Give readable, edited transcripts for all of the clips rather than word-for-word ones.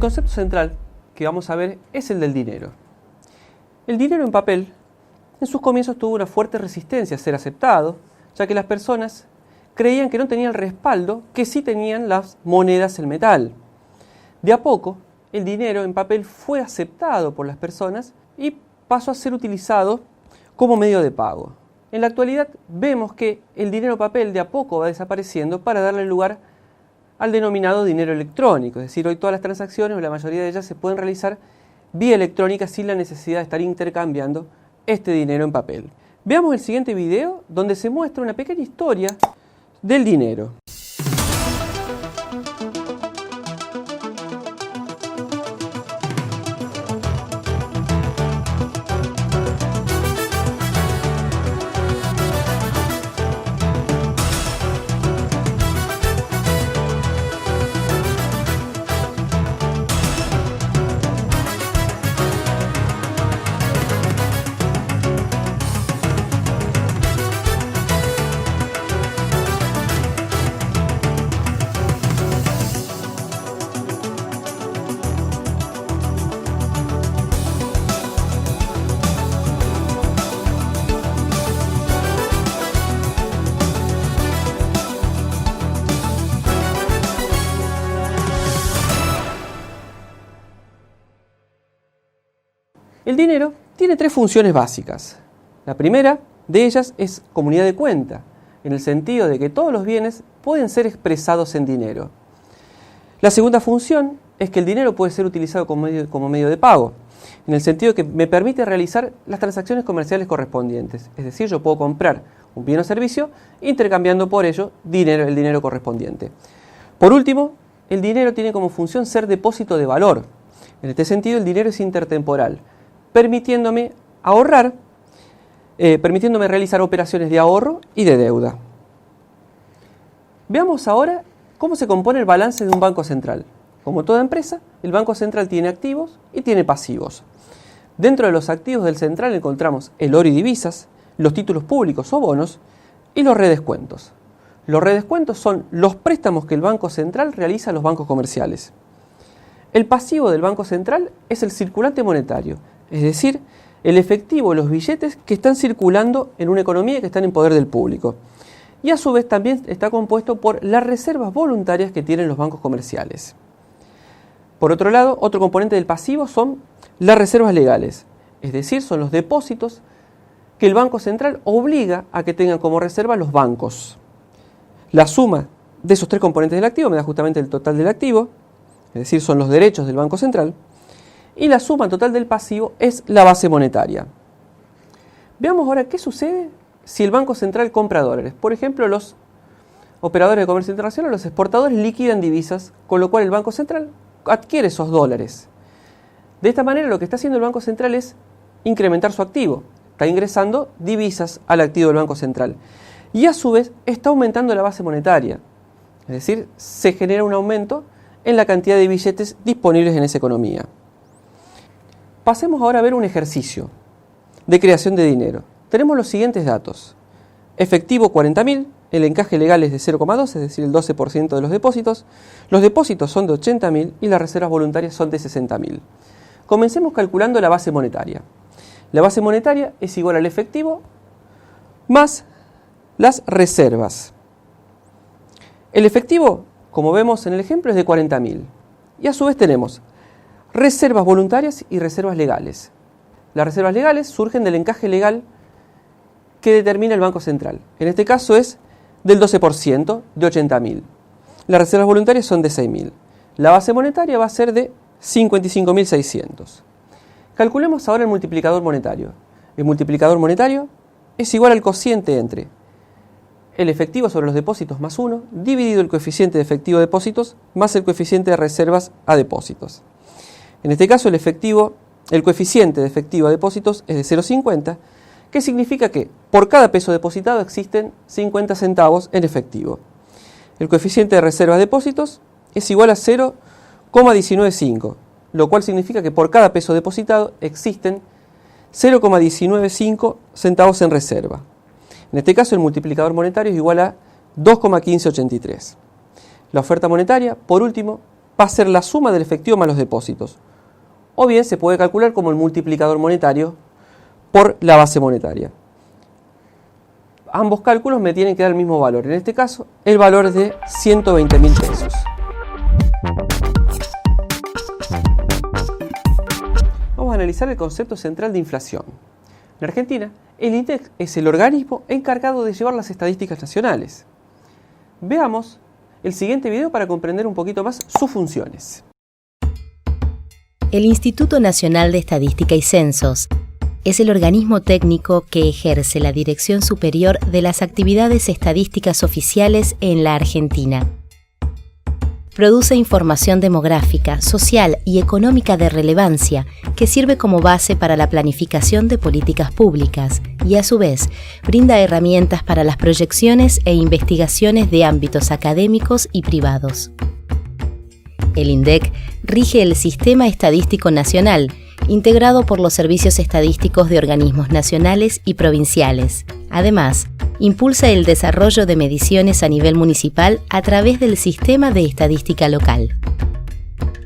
concepto central que vamos a ver es el del dinero. El dinero en papel en sus comienzos tuvo una fuerte resistencia a ser aceptado, ya que las personas creían que no tenía el respaldo que sí tenían las monedas en metal. De a poco, el dinero en papel fue aceptado por las personas y pasó a ser utilizado como medio de pago. En la actualidad vemos que el dinero papel de a poco va desapareciendo para darle lugar al denominado dinero electrónico, es decir, hoy todas las transacciones o la mayoría de ellas se pueden realizar vía electrónica sin la necesidad de estar intercambiando este dinero en papel. Veamos el siguiente video donde se muestra una pequeña historia del dinero. El dinero tiene tres funciones básicas. La primera de ellas es comunidad de cuenta, en el sentido de que todos los bienes pueden ser expresados en dinero. La segunda función es que el dinero puede ser utilizado como medio de pago, en el sentido de que me permite realizar las transacciones comerciales correspondientes. Es decir, yo puedo comprar un bien o servicio intercambiando por ello el dinero correspondiente. Por último, el dinero tiene como función ser depósito de valor. En este sentido, el dinero es intertemporal, permitiéndome realizar operaciones de ahorro y de deuda. Veamos ahora cómo se compone el balance de un banco central. Como toda empresa, el Banco Central tiene activos y tiene pasivos. Dentro de los activos del central encontramos el oro y divisas, los títulos públicos o bonos y los redescuentos. Los redescuentos son los préstamos que el Banco Central realiza a los bancos comerciales. El pasivo del Banco Central es el circulante monetario, es decir, el efectivo, los billetes que están circulando en una economía que están en poder del público. Y a su vez también está compuesto por las reservas voluntarias que tienen los bancos comerciales. Por otro lado, otro componente del pasivo son las reservas legales, es decir, son los depósitos que el Banco Central obliga a que tengan como reserva los bancos. La suma de esos tres componentes del activo me da justamente el total del activo, es decir, son los derechos del Banco Central, y la suma total del pasivo es la base monetaria. Veamos ahora qué sucede si el Banco Central compra dólares. Por ejemplo, los operadores de comercio internacional, los exportadores liquidan divisas, con lo cual el Banco Central adquiere esos dólares. De esta manera lo que está haciendo el Banco Central es incrementar su activo. Está ingresando divisas al activo del Banco Central. Y a su vez está aumentando la base monetaria. Es decir, se genera un aumento en la cantidad de billetes disponibles en esa economía. Pasemos ahora a ver un ejercicio de creación de dinero. Tenemos los siguientes datos. Efectivo 40.000, el encaje legal es de 0,2, es decir, el 12% de los depósitos. Los depósitos son de 80.000 y las reservas voluntarias son de 60.000. Comencemos calculando la base monetaria. La base monetaria es igual al efectivo más las reservas. El efectivo, como vemos en el ejemplo, es de 40.000. Y a su vez tenemos reservas voluntarias y reservas legales. Las reservas legales surgen del encaje legal que determina el Banco Central. En este caso es del 12% de 80.000. Las reservas voluntarias son de 6.000. La base monetaria va a ser de 55.600. Calculemos ahora el multiplicador monetario. El multiplicador monetario es igual al cociente entre el efectivo sobre los depósitos más 1, dividido el coeficiente de efectivo de depósitos más el coeficiente de reservas a depósitos. En este caso el coeficiente de efectivo a depósitos es de 0,50, que significa que por cada peso depositado existen 50 centavos en efectivo. El coeficiente de reserva a depósitos es igual a 0,195, lo cual significa que por cada peso depositado existen 0,195 centavos en reserva. En este caso el multiplicador monetario es igual a 2,1583. La oferta monetaria, por último, va a ser la suma del efectivo más los depósitos. O bien se puede calcular como el multiplicador monetario por la base monetaria. Ambos cálculos me tienen que dar el mismo valor. En este caso, el valor es de 120.000 pesos. Vamos a analizar el concepto central de inflación. En Argentina, el INDEC es el organismo encargado de llevar las estadísticas nacionales. Veamos el siguiente video para comprender un poquito más sus funciones. El Instituto Nacional de Estadística y Censos es el organismo técnico que ejerce la dirección superior de las actividades estadísticas oficiales en la Argentina. Produce información demográfica, social y económica de relevancia que sirve como base para la planificación de políticas públicas y, a su vez, brinda herramientas para las proyecciones e investigaciones de ámbitos académicos y privados. El INDEC rige el Sistema Estadístico Nacional, integrado por los servicios estadísticos de organismos nacionales y provinciales. Además, impulsa el desarrollo de mediciones a nivel municipal a través del Sistema de Estadística Local.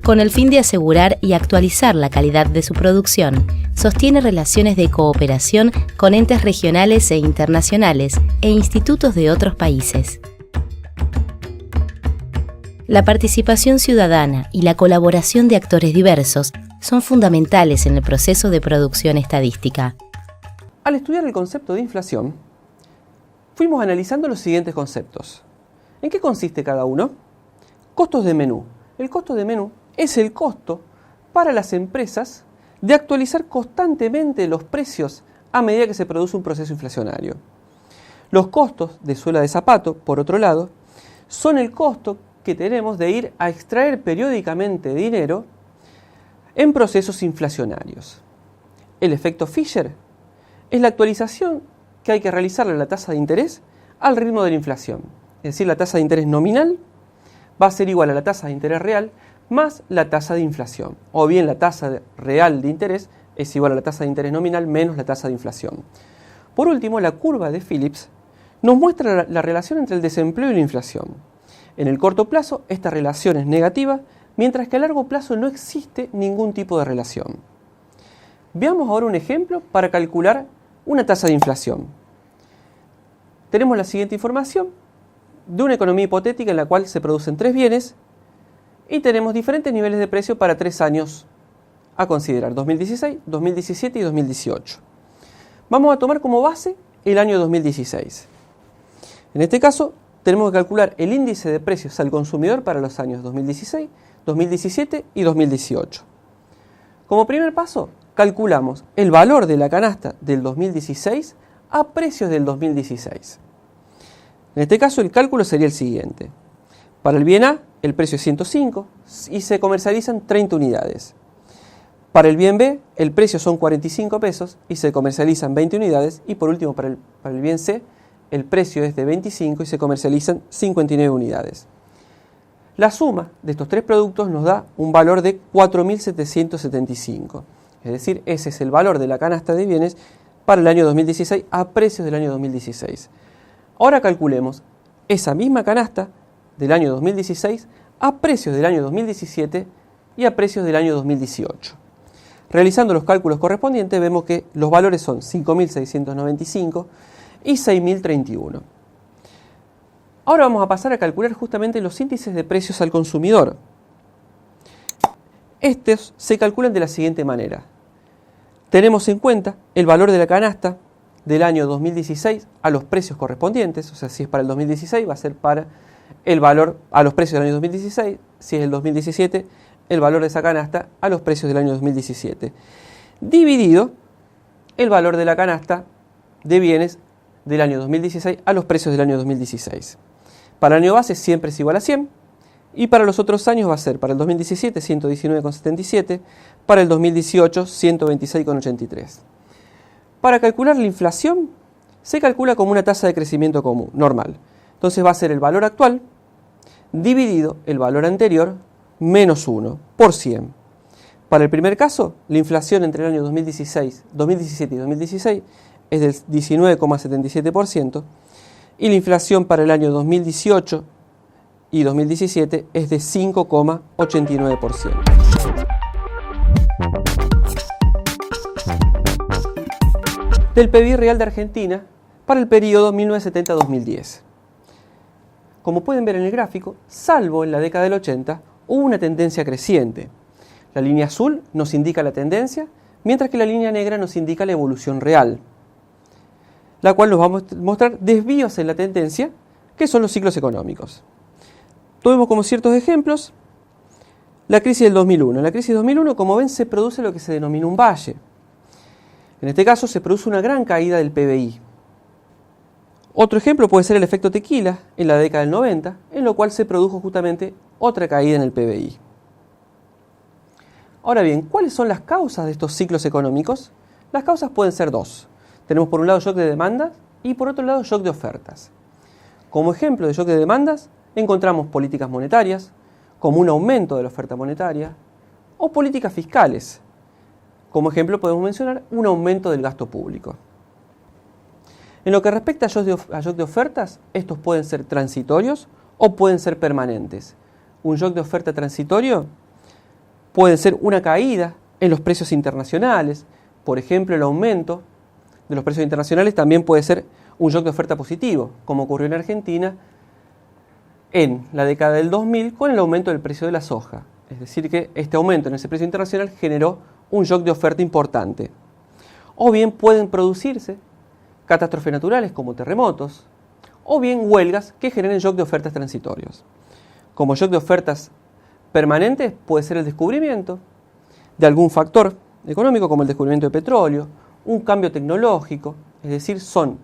Con el fin de asegurar y actualizar la calidad de su producción, sostiene relaciones de cooperación con entes regionales e internacionales e institutos de otros países. La participación ciudadana y la colaboración de actores diversos son fundamentales en el proceso de producción estadística. Al estudiar el concepto de inflación, fuimos analizando los siguientes conceptos. ¿En qué consiste cada uno? Costos de menú. El costo de menú es el costo para las empresas de actualizar constantemente los precios a medida que se produce un proceso inflacionario. Los costos de suela de zapato, por otro lado, son el costo que tenemos de ir a extraer periódicamente dinero en procesos inflacionarios. El efecto Fisher es la actualización que hay que realizarle a la tasa de interés al ritmo de la inflación. Es decir, la tasa de interés nominal va a ser igual a la tasa de interés real más la tasa de inflación. O bien la tasa real de interés es igual a la tasa de interés nominal menos la tasa de inflación. Por último, la curva de Phillips nos muestra la relación entre el desempleo y la inflación. En el corto plazo, esta relación es negativa, mientras que a largo plazo no existe ningún tipo de relación. Veamos ahora un ejemplo para calcular una tasa de inflación. Tenemos la siguiente información de una economía hipotética en la cual se producen 3 bienes y tenemos diferentes niveles de precio para 3 años a considerar, 2016, 2017 y 2018. Vamos a tomar como base el año 2016. En este caso, tenemos que calcular el índice de precios al consumidor para los años 2016, 2017 y 2018. Como primer paso, calculamos el valor de la canasta del 2016 a precios del 2016. En este caso, el cálculo sería el siguiente. Para el bien A, el precio es 105 y se comercializan 30 unidades. Para el bien B, el precio son 45 pesos y se comercializan 20 unidades. Y por último, para el bien C, el precio es de 25 y se comercializan 59 unidades. La suma de estos 3 productos nos da un valor de 4.775. Es decir, ese es el valor de la canasta de bienes para el año 2016 a precios del año 2016. Ahora calculemos esa misma canasta del año 2016 a precios del año 2017 y a precios del año 2018. Realizando los cálculos correspondientes vemos que los valores son 5.695 y 6.031. Ahora vamos a pasar a calcular justamente los índices de precios al consumidor. Estos se calculan de la siguiente manera. Tenemos en cuenta el valor de la canasta del año 2016 a los precios correspondientes, o sea, si es para el 2016 va a ser para el valor a los precios del año 2016, si es el 2017, el valor de esa canasta a los precios del año 2017, dividido el valor de la canasta de bienes del año 2016 a los precios del año 2016. Para el año base siempre es igual a 100 y para los otros años va a ser para el 2017 119,77, para el 2018 126,83. Para calcular la inflación se calcula como una tasa de crecimiento común, normal. Entonces va a ser el valor actual dividido el valor anterior menos 1 por 100. Para el primer caso, la inflación entre el año 2017 y 2016 es del 19,77% y la inflación para el año 2018 y 2017 es de 5,89%. Del PBI real de Argentina para el periodo 1970-2010. Como pueden ver en el gráfico, salvo en la década del 80, hubo una tendencia creciente. La línea azul nos indica la tendencia, mientras que la línea negra nos indica la evolución real, la cual nos va a mostrar desvíos en la tendencia, que son los ciclos económicos. Tomemos como ciertos ejemplos la crisis del 2001. En la crisis del 2001, como ven, se produce lo que se denomina un valle. En este caso se produce una gran caída del PBI. Otro ejemplo puede ser el efecto tequila en la década del 90, en lo cual se produjo justamente otra caída en el PBI. Ahora bien, ¿cuáles son las causas de estos ciclos económicos? Las causas pueden ser dos. Tenemos por un lado shock de demandas y por otro lado shock de ofertas. Como ejemplo de shock de demandas encontramos políticas monetarias, como un aumento de la oferta monetaria, o políticas fiscales. Como ejemplo podemos mencionar un aumento del gasto público. En lo que respecta a shock de ofertas, estos pueden ser transitorios o pueden ser permanentes. Un shock de oferta transitorio puede ser una caída en los precios internacionales. Por ejemplo, el aumento de los precios internacionales también puede ser un shock de oferta positivo, como ocurrió en Argentina en la década del 2000 con el aumento del precio de la soja. Es decir, que este aumento en ese precio internacional generó un shock de oferta importante. O bien pueden producirse catástrofes naturales como terremotos, o bien huelgas que generen shock de ofertas transitorios. Como shock de ofertas permanentes puede ser el descubrimiento de algún factor económico como el descubrimiento de petróleo, un cambio tecnológico, es decir, son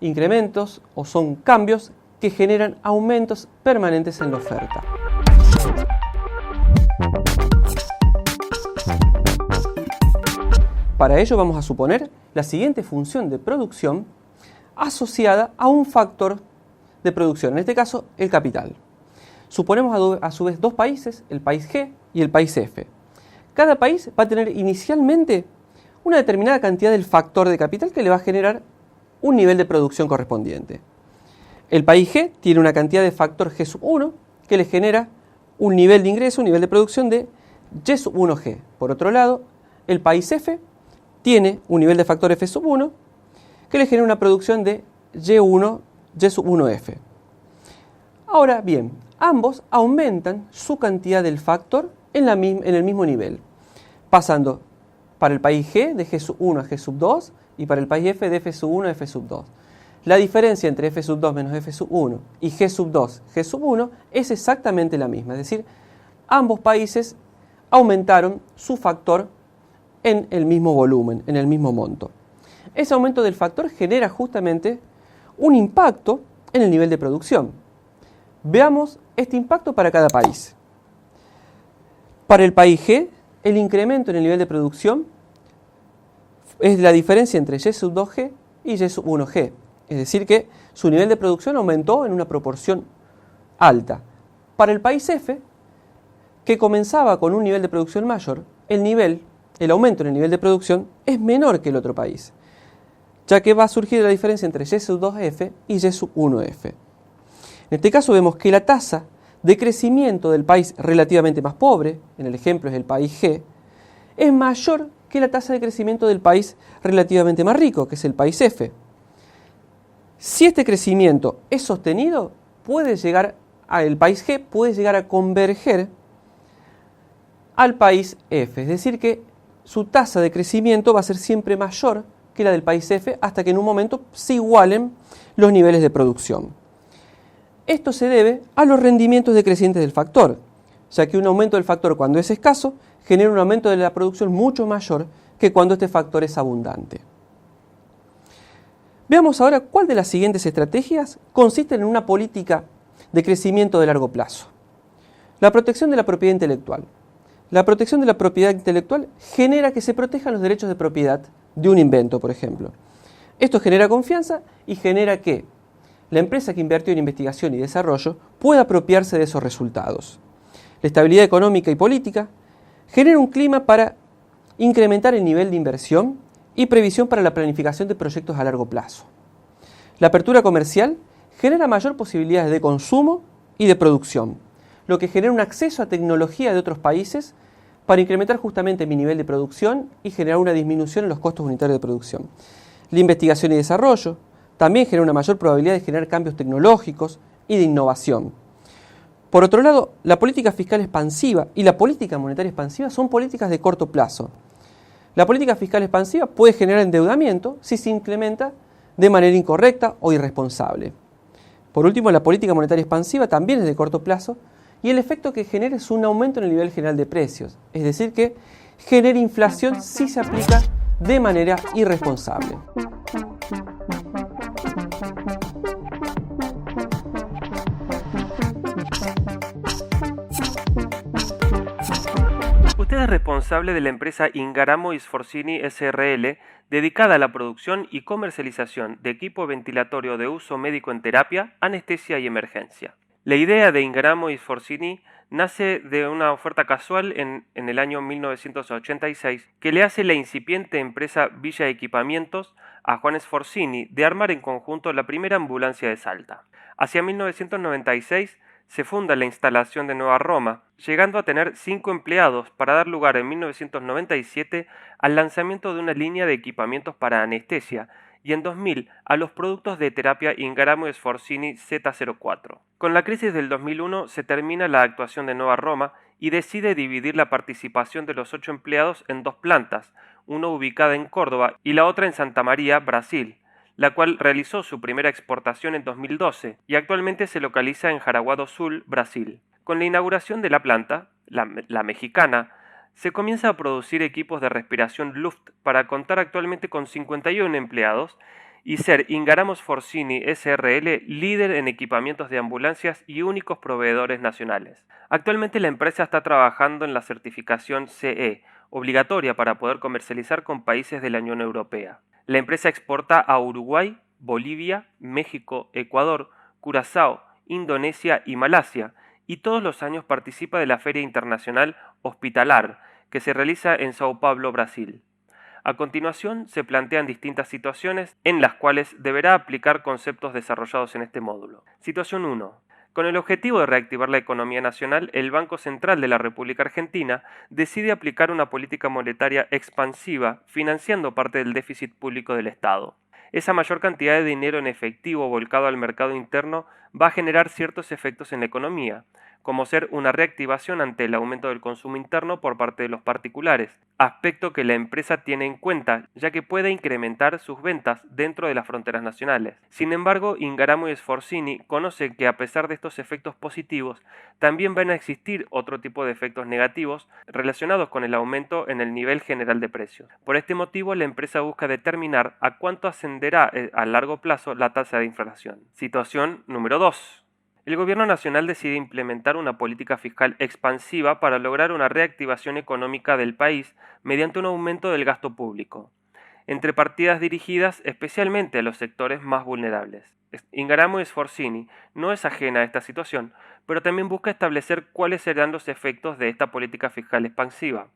incrementos o son cambios que generan aumentos permanentes en la oferta. Para ello vamos a suponer la siguiente función de producción asociada a un factor de producción, en este caso el capital. Suponemos a su vez dos países, el país G y el país F. Cada país va a tener inicialmente una determinada cantidad del factor de capital que le va a generar un nivel de producción correspondiente. El país G tiene una cantidad de factor G1 que le genera un nivel de ingreso, un nivel de producción de Y1G. Por otro lado, el país F tiene un nivel de factor F1 que le genera una producción de Y1F. Ahora bien, ambos aumentan su cantidad del factor en el mismo nivel, pasando para el país G de G1 a G2 y para el país F de F1 a F2. La diferencia entre F2 menos F1 y G2, G1 es exactamente la misma, es decir, ambos países aumentaron su factor en el mismo volumen, en el mismo monto. Ese aumento del factor genera justamente un impacto en el nivel de producción. Veamos este impacto para cada país. Para el país G, el incremento en el nivel de producción es la diferencia entre Y2G y Y1G. Es decir, que su nivel de producción aumentó en una proporción alta. Para el país F, que comenzaba con un nivel de producción mayor, el aumento en el nivel de producción es menor que el otro país, ya que va a surgir la diferencia entre Y2F y Y1F. En este caso vemos que la tasa de crecimiento del país relativamente más pobre, en el ejemplo es el país G, es mayor que la tasa de crecimiento del país relativamente más rico, que es el país F. Si este crecimiento es sostenido, el país G puede llegar a converger al país F, es decir que su tasa de crecimiento va a ser siempre mayor que la del país F hasta que en un momento se igualen los niveles de producción. Esto se debe a los rendimientos decrecientes del factor, ya que un aumento del factor cuando es escaso genera un aumento de la producción mucho mayor que cuando este factor es abundante. Veamos ahora cuál de las siguientes estrategias consiste en una política de crecimiento de largo plazo. La protección de la propiedad intelectual. La protección de la propiedad intelectual genera que se protejan los derechos de propiedad de un invento, por ejemplo. Esto genera confianza y genera que la empresa que invirtió en investigación y desarrollo pueda apropiarse de esos resultados. La estabilidad económica y política genera un clima para incrementar el nivel de inversión y previsión para la planificación de proyectos a largo plazo. La apertura comercial genera mayor posibilidades de consumo y de producción, lo que genera un acceso a tecnología de otros países para incrementar justamente mi nivel de producción y generar una disminución en los costos unitarios de producción. La investigación y desarrollo también genera una mayor probabilidad de generar cambios tecnológicos y de innovación. Por otro lado, la política fiscal expansiva y la política monetaria expansiva son políticas de corto plazo. La política fiscal expansiva puede generar endeudamiento si se implementa de manera incorrecta o irresponsable. Por último, la política monetaria expansiva también es de corto plazo y el efecto que genera es un aumento en el nivel general de precios, es decir, que genera inflación si se aplica de manera irresponsable. Usted es responsable de la empresa Ingaramo Sforzini S.r.l., dedicada a la producción y comercialización de equipo ventilatorio de uso médico en terapia, anestesia y emergencia. La idea de Ingaramo Sforzini nace de una oferta casual en el año 1986 que le hace la incipiente empresa Villa Equipamientos a Juan Sforzini de armar en conjunto la primera ambulancia de Salta. Hacia 1996 se funda la instalación de Nueva Roma, llegando a tener 5 empleados para dar lugar en 1997 al lanzamiento de una línea de equipamientos para anestesia y en 2000 a los productos de terapia Ingaramo Sforzini Z04. Con la crisis del 2001 se termina la actuación de Nueva Roma y decide dividir la participación de los 8 empleados en 2 plantas, una ubicada en Córdoba y la otra en Santa María, Brasil, la cual realizó su primera exportación en 2012 y actualmente se localiza en Jaraguá do Sul, Brasil. Con la inauguración de la planta, la mexicana, se comienza a producir equipos de respiración Luft para contar actualmente con 51 empleados y ser Ingaramo Sforzini S.r.l. líder en equipamientos de ambulancias y únicos proveedores nacionales. Actualmente la empresa está trabajando en la certificación CE, obligatoria para poder comercializar con países de la Unión Europea. La empresa exporta a Uruguay, Bolivia, México, Ecuador, Curazao, Indonesia y Malasia, y todos los años participa de la Feria Internacional Hospitalar, que se realiza en Sao Paulo, Brasil. A continuación, se plantean distintas situaciones en las cuales deberá aplicar conceptos desarrollados en este módulo. Situación 1. Con el objetivo de reactivar la economía nacional, el Banco Central de la República Argentina decide aplicar una política monetaria expansiva, financiando parte del déficit público del Estado. Esa mayor cantidad de dinero en efectivo volcado al mercado interno va a generar ciertos efectos en la economía, como ser una reactivación ante el aumento del consumo interno por parte de los particulares, aspecto que la empresa tiene en cuenta, ya que puede incrementar sus ventas dentro de las fronteras nacionales. Sin embargo, Ingaramo Sforzini conoce que a pesar de estos efectos positivos, también van a existir otro tipo de efectos negativos relacionados con el aumento en el nivel general de precios. Por este motivo, la empresa busca determinar a cuánto ascenderá a largo plazo la tasa de inflación. Situación número 2. El Gobierno Nacional decide implementar una política fiscal expansiva para lograr una reactivación económica del país mediante un aumento del gasto público, entre partidas dirigidas especialmente a los sectores más vulnerables. Ingaramo Sforzini no es ajena a esta situación, pero también busca establecer cuáles serán los efectos de esta política fiscal expansiva.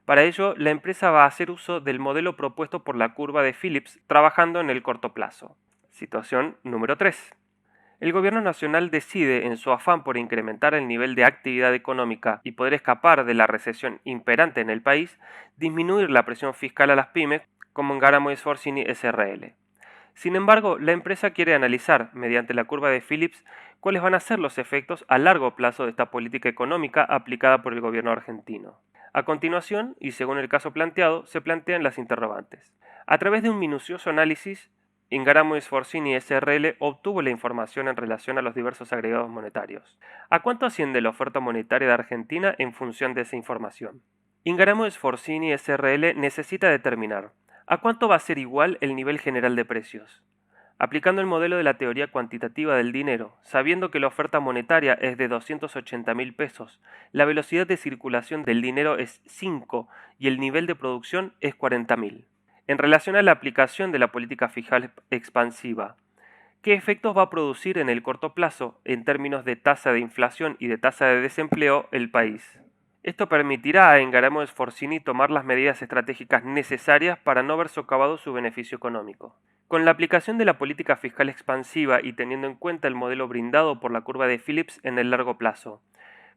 Para ello, la empresa va a hacer uso del modelo propuesto por la curva de Phillips, trabajando en el corto plazo. Situación número 3. El Gobierno Nacional decide, en su afán por incrementar el nivel de actividad económica y poder escapar de la recesión imperante en el país, disminuir la presión fiscal a las pymes, como Ingaramo Sforzini S.r.l. Sin embargo, la empresa quiere analizar, mediante la curva de Phillips, cuáles van a ser los efectos a largo plazo de esta política económica aplicada por el gobierno argentino. A continuación, y según el caso planteado, se plantean las interrogantes. A través de un minucioso análisis, Ingaramo Sforzini S.r.l. obtuvo la información en relación a los diversos agregados monetarios. ¿A cuánto asciende la oferta monetaria de Argentina en función de esa información? Ingaramo Sforzini S.r.l. necesita determinar ¿a cuánto va a ser igual el nivel general de precios? Aplicando el modelo de la teoría cuantitativa del dinero, sabiendo que la oferta monetaria es de 280.000 pesos, la velocidad de circulación del dinero es 5 y el nivel de producción es 40.000. En relación a la aplicación de la política fiscal expansiva, ¿qué efectos va a producir en el corto plazo en términos de tasa de inflación y de tasa de desempleo el país? Esto permitirá a Ingaramo Sforzini tomar las medidas estratégicas necesarias para no ver socavado su beneficio económico. Con la aplicación de la política fiscal expansiva y teniendo en cuenta el modelo brindado por la curva de Phillips en el largo plazo,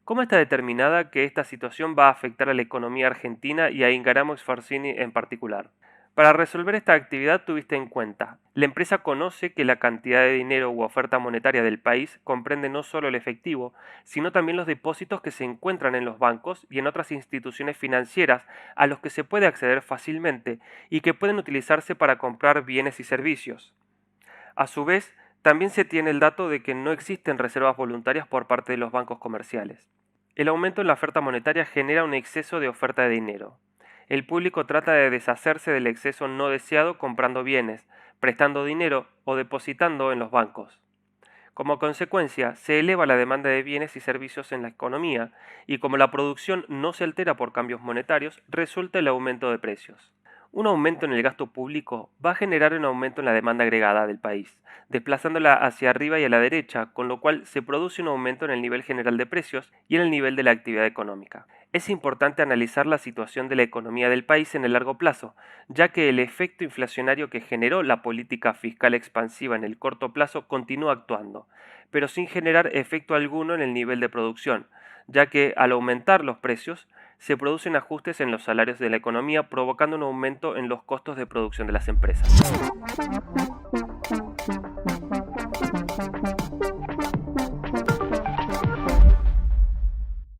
¿cómo está determinada que esta situación va a afectar a la economía argentina y a Ingaramo Sforzini en particular? Para resolver esta actividad tuviste en cuenta, la empresa conoce que la cantidad de dinero u oferta monetaria del país comprende no solo el efectivo, sino también los depósitos que se encuentran en los bancos y en otras instituciones financieras a los que se puede acceder fácilmente y que pueden utilizarse para comprar bienes y servicios. A su vez, también se tiene el dato de que no existen reservas voluntarias por parte de los bancos comerciales. El aumento en la oferta monetaria genera un exceso de oferta de dinero. El público trata de deshacerse del exceso no deseado comprando bienes, prestando dinero o depositando en los bancos. Como consecuencia, se eleva la demanda de bienes y servicios en la economía, y como la producción no se altera por cambios monetarios, resulta el aumento de precios. Un aumento en el gasto público va a generar un aumento en la demanda agregada del país, desplazándola hacia arriba y a la derecha, con lo cual se produce un aumento en el nivel general de precios y en el nivel de la actividad económica. Es importante analizar la situación de la economía del país en el largo plazo, ya que el efecto inflacionario que generó la política fiscal expansiva en el corto plazo continúa actuando, pero sin generar efecto alguno en el nivel de producción, ya que al aumentar los precios, se producen ajustes en los salarios de la economía, provocando un aumento en los costos de producción de las empresas.